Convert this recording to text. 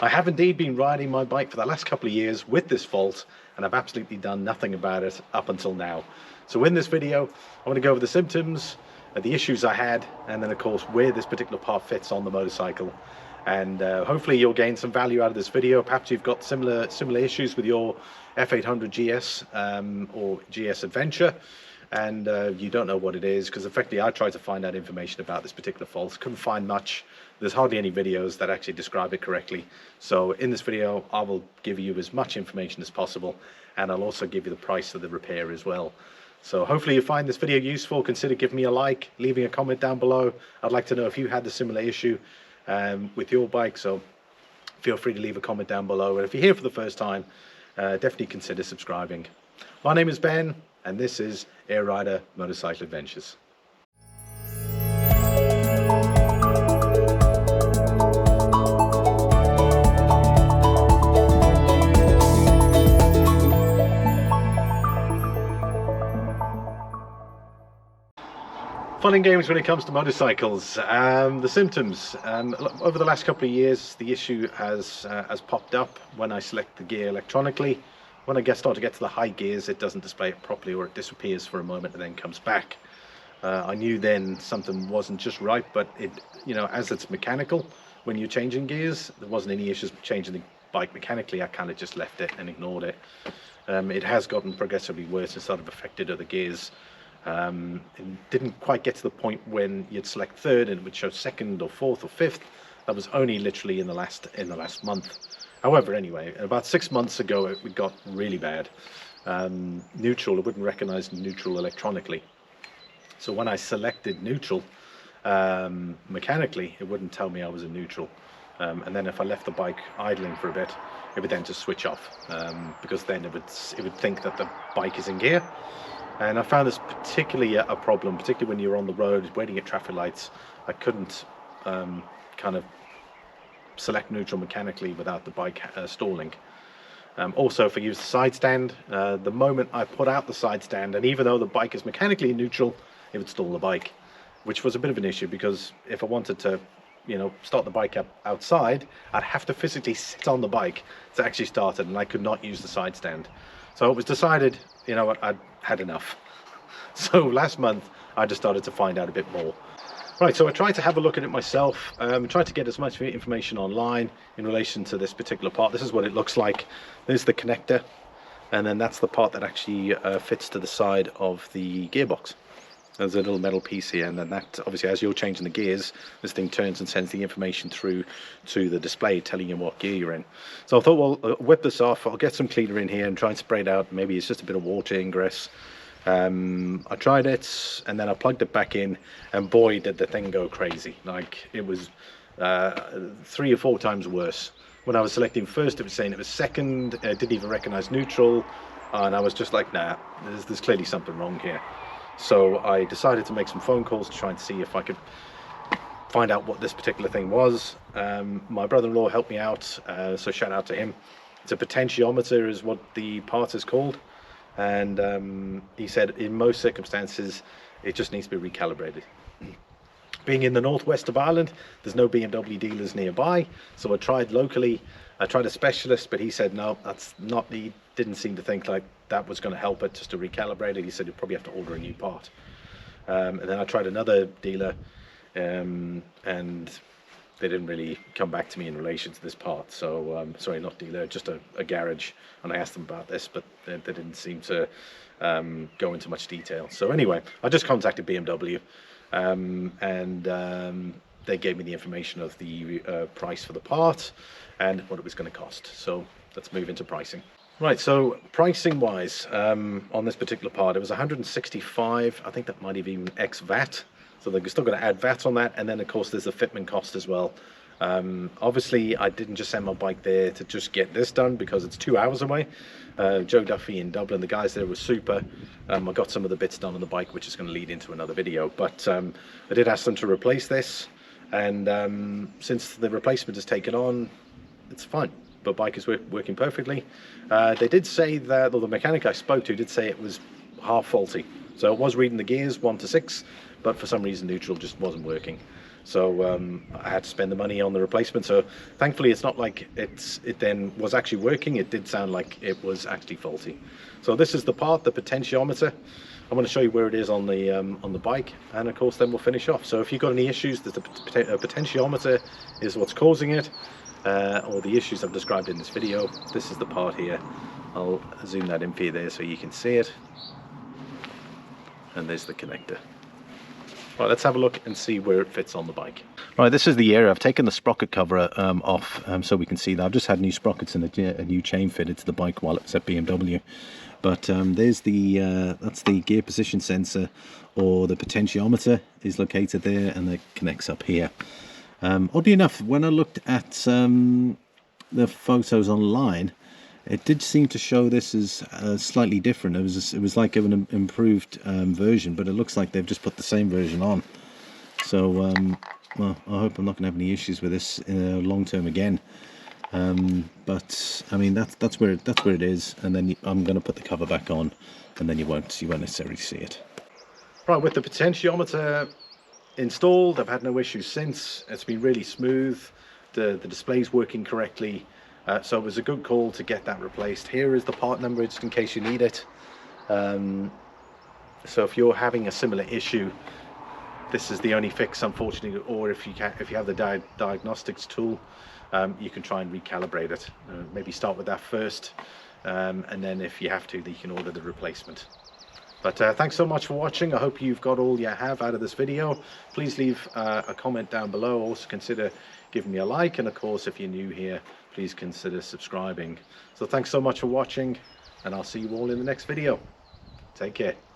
I have indeed been riding my bike for the last couple of years with this fault, and I've absolutely done nothing about it up until now. So in this video, I want to go over the symptoms, the issues I had, and then of course where this particular part fits on the motorcycle. And hopefully you'll gain some value out of this video. Perhaps you've got similar issues with your F800GS or GS Adventure, and you don't know what it is, because effectively I tried to find out information about this particular fault, couldn't find much. There's hardly any videos that actually describe it correctly. So in this video I will give you as much information as possible, and I'll also give you the price of the repair as well. So hopefully you find this video useful. Consider giving me a like, leaving a comment down below. I'd like to know if you had the similar issue with your bike, so feel free to leave a comment down below. And if you're here for the first time, definitely consider subscribing. My name is Ben, and this is Éire Motorcycle Adventures. Fun and games when it comes to motorcycles. The symptoms. Over the last couple of years, the issue has popped up when I select the gear electronically. When I start to get to the high gears, it doesn't display it properly, or it disappears for a moment and then comes back. I knew then something wasn't just right, but it, as it's mechanical, when you're changing gears, there wasn't any issues changing the bike mechanically. I kind of just left it and ignored it. It has gotten progressively worse and sort of affected other gears. It didn't quite get to the point when you'd select third and it would show second or fourth or fifth. That was only literally in the last month. However, anyway, about 6 months ago it got really bad. Neutral, it wouldn't recognize neutral electronically. So when I selected neutral mechanically, it wouldn't tell me I was in neutral. And then if I left the bike idling for a bit, it would then just switch off, because then it would think that the bike is in gear. And I found this particularly a problem, particularly when you're on the road waiting at traffic lights. I couldn't kind of select neutral mechanically without the bike stalling. Also, if I use the side stand, the moment I put out the side stand, and even though the bike is mechanically neutral, it would stall the bike, which was a bit of an issue, because if I wanted to start the bike up outside, I'd have to physically sit on the bike to actually start it, and I could not use the side stand. So it was decided, I'd had enough. So last month I just started to find out a bit more. Right, so I tried to have a look at it myself, tried to get as much information online in relation to this particular part. This is what it looks like. There's the connector, and then that's the part that actually fits to the side of the gearbox. There's a little metal piece here, and then that, obviously, as you're changing the gears, this thing turns and sends the information through to the display telling you what gear you're in. So I thought, well, whip this off, I'll get some cleaner in here and try and spray it out. Maybe it's just a bit of water ingress. I tried it, and then I plugged it back in, and boy, did the thing go crazy. Like, it was 3 or 4 times worse. When I was selecting first, it was saying it was second, it didn't even recognize neutral, and I was just like, nah, there's clearly something wrong here. So I decided to make some phone calls to try and see if I could find out what this particular thing was. My brother-in-law helped me out, so shout out to him. It's a potentiometer is what the part is called, and he said in most circumstances it just needs to be recalibrated. Being in the northwest of Ireland, there's no BMW dealers nearby, so I tried locally. I tried a specialist, but he said no, that's not, he didn't seem to think like that was going to help it, just to recalibrate it. He said you'd probably have to order a new part. And then I tried another dealer, and they didn't really come back to me in relation to this part. So sorry, not dealer, just a garage, and I asked them about this, but they didn't seem to go into much detail. So anyway, I just contacted BMW, and they gave me the information of the price for the part and what it was going to cost. So let's move into pricing. Right, so pricing wise, on this particular part, it was 165. I think that might have even ex-VAT. So they're still going to add VAT on that, and then of course there's the fitment cost as well. Obviously I didn't just send my bike there to just get this done, because it's 2 hours away. Joe Duffy in Dublin, the guys there were super. I got some of the bits done on the bike, which is going to lead into another video, but I did ask them to replace this, and since the replacement is taken on, it's fine. The bike is working perfectly. They did say that, or the mechanic I spoke to did say it was half faulty, so it was reading the gears 1 to 6, but for some reason neutral just wasn't working. so I had to spend the money on the replacement. So thankfully it's not like it then was actually working. It did sound like it was actually faulty. So this is the part, the potentiometer. I'm going to show you where it is on the bike, and of course then we'll finish off. So if you've got any issues, the potentiometer is what's causing it, or the issues I've described in this video. This is the part here. I'll zoom that in for you there so you can see it. And there's the connector. Right, let's have a look and see where it fits on the bike. Right, this is the Éire. I've taken the sprocket cover off so we can see that. I've just had new sprockets and a new chain fitted to the bike while it was at BMW. But there's the that's the gear position sensor, or the potentiometer is located there, and it connects up here. Oddly enough, when I looked at the photos online, it did seem to show this as slightly different. It was like an improved version, but it looks like they've just put the same version on. So well, I hope I'm not going to have any issues with this long term again. But I mean that's where it is, and then I'm going to put the cover back on, and then you won't necessarily see it. Right, with the potentiometer installed, I've had no issues since. It's been really smooth. The display's working correctly. So it was a good call to get that replaced. Here is the part number, just in case you need it. So if you're having a similar issue, this is the only fix, unfortunately. Or if you have the diagnostics tool, you can try and recalibrate it. Maybe start with that first, and then if you have to, you can order the replacement. But thanks so much for watching. I hope you've got all you have out of this video. Please leave a comment down below. Also consider giving me a like, and of course if you're new here, please consider subscribing. So thanks so much for watching, and I'll see you all in the next video. Take care.